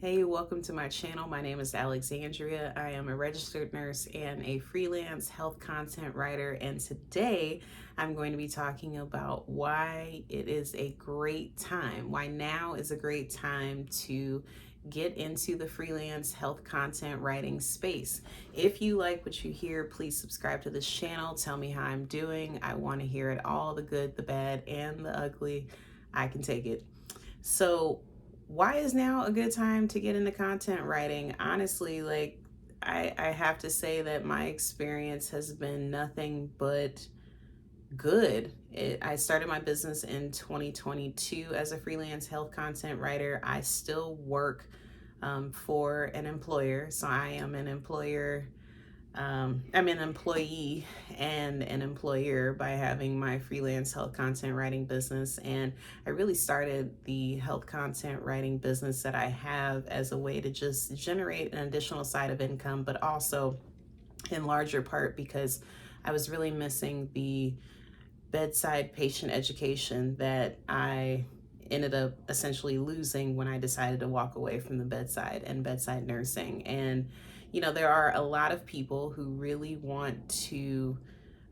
Hey, welcome to my channel. My name is Alexandria. I am a registered nurse and a freelance health content writer. And today I'm going to be talking about why it is a great time, why now is a great time to get into the freelance health content writing space. If you like what you hear, please subscribe to this channel. Tell me how I'm doing. I want to hear it all, the good, the bad, and the ugly. I can take it. So, why is now a good time to get into content writing? Honestly, I have to say that my experience has been nothing but good. I started my business in 2022 as a freelance health content writer. I still work for an employer, so I am an employer. I'm an employee and an employer by having my freelance health content writing business. And I really started the health content writing business that I have as a way to just generate an additional side of income, but also in larger part because I was really missing the bedside patient education that I ended up essentially losing when I decided to walk away from the bedside and bedside nursing. And, there are a lot of people who really want to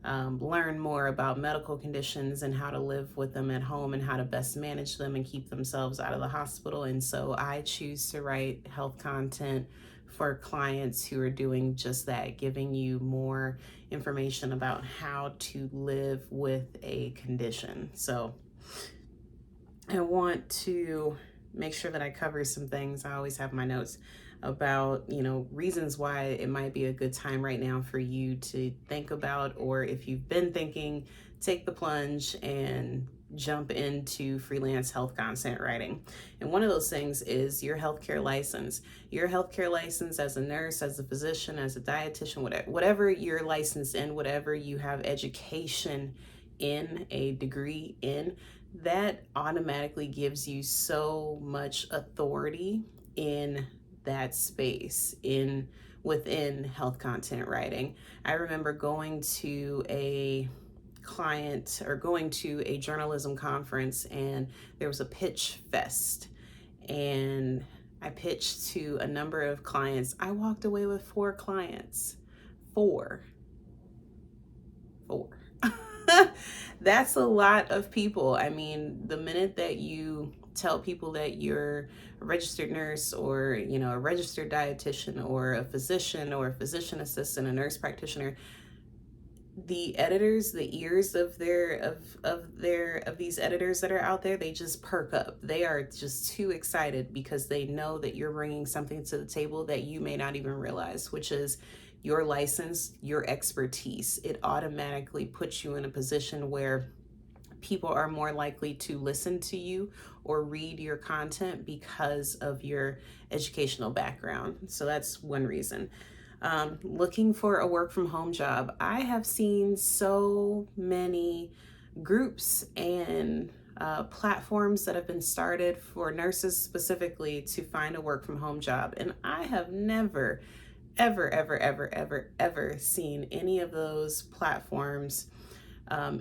learn more about medical conditions and how to live with them at home and how to best manage them and keep themselves out of the hospital. And so I choose to write health content for clients who are doing just that, giving you more information about how to live with a condition. So I want to make sure that I cover some things. I always have my notes about, reasons why it might be a good time right now for you to think about, or if you've been thinking, take the plunge and jump into freelance health content writing. And one of those things is your healthcare license. Your healthcare license as a nurse, as a physician, as a dietitian, whatever you're licensed in, whatever you have education in, a degree in, that automatically gives you so much authority in that space within health content writing. I remember going to a journalism conference, and there was a pitch fest, and I pitched to a number of clients. I walked away with 4 clients. Four. That's a lot of people. I mean, the minute that you tell people that you're a registered nurse, or a registered dietitian, or a physician, or a physician assistant, a nurse practitioner, the editors, the ears of these editors that are out there, they just perk up. They are just too excited because they know that you're bringing something to the table that you may not even realize, which is your license, your expertise. It automatically puts you in a position where people are more likely to listen to you or read your content because of your educational background. So that's one reason. Looking for a work from home job. I have seen so many groups and platforms that have been started for nurses specifically to find a work from home job. And I have never, ever seen any of those platforms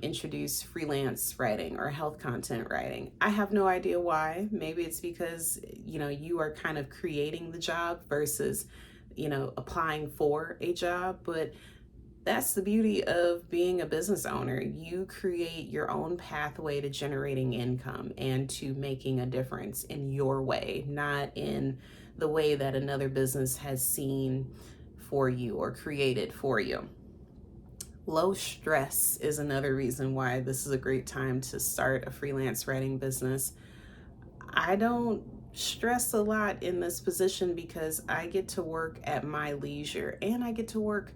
introduce freelance writing or health content writing. I have no idea why. Maybe it's because, you are kind of creating the job versus, applying for a job. But that's the beauty of being a business owner. You create your own pathway to generating income and to making a difference in your way, not in the way that another business has seen for you or created for you. Low stress is another reason why this is a great time to start a freelance writing business. I don't stress a lot in this position because I get to work at my leisure, and I get to work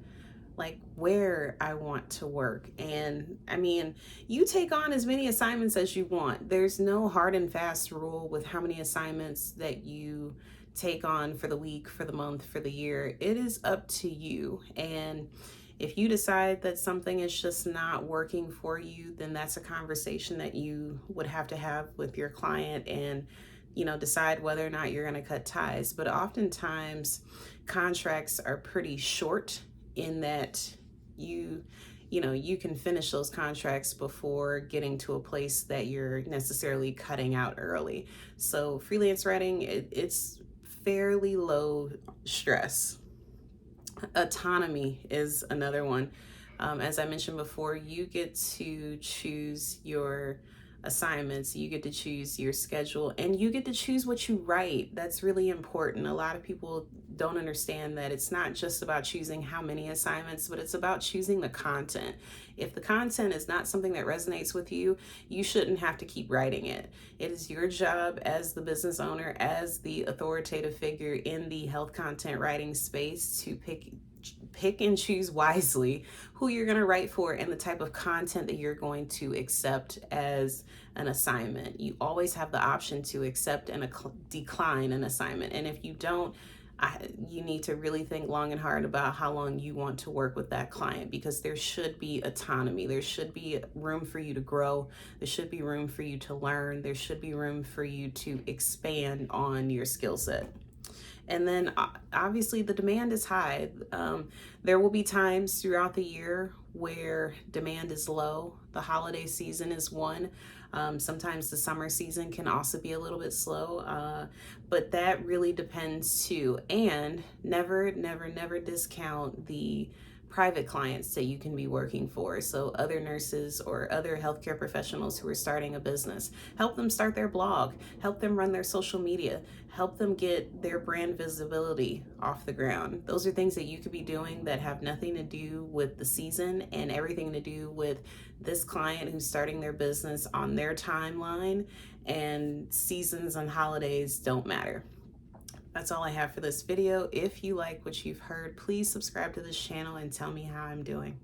where I want to work. And I mean, you take on as many assignments as you want. There's no hard and fast rule with how many assignments that you take on for the week, for the month, for the year. It is up to you. And if you decide that something is just not working for you, then that's a conversation that you would have to have with your client and, decide whether or not you're going to cut ties. But oftentimes contracts are pretty short in that you can finish those contracts before getting to a place that you're necessarily cutting out early. So freelance writing, it's fairly low stress. Autonomy is another one. As I mentioned before, you get to choose your assignments, you get to choose your schedule, and you get to choose what you write. That's really important. A lot of people don't understand that it's not just about choosing how many assignments, but it's about choosing the content. If the content is not something that resonates with you, you shouldn't have to keep writing it. It is your job as the business owner, as the authoritative figure in the health content writing space, to pick and choose wisely who you're going to write for and the type of content that you're going to accept as an assignment. You always have the option to accept and decline an assignment. And if you don't, you need to really think long and hard about how long you want to work with that client, because there should be autonomy. There should be room for you to grow. There should be room for you to learn. There should be room for you to expand on your skill set. And then obviously the demand is high. There will be times throughout the year where demand is low. The holiday season is one. Sometimes the summer season can also be a little bit slow, but that really depends too. And never discount the private clients that you can be working for. So other nurses or other healthcare professionals who are starting a business, help them start their blog, help them run their social media, help them get their brand visibility off the ground. Those are things that you could be doing that have nothing to do with the season and everything to do with this client who's starting their business on their timeline, and seasons and holidays don't matter. That's all I have for this video. If you like what you've heard, please subscribe to this channel and tell me how I'm doing.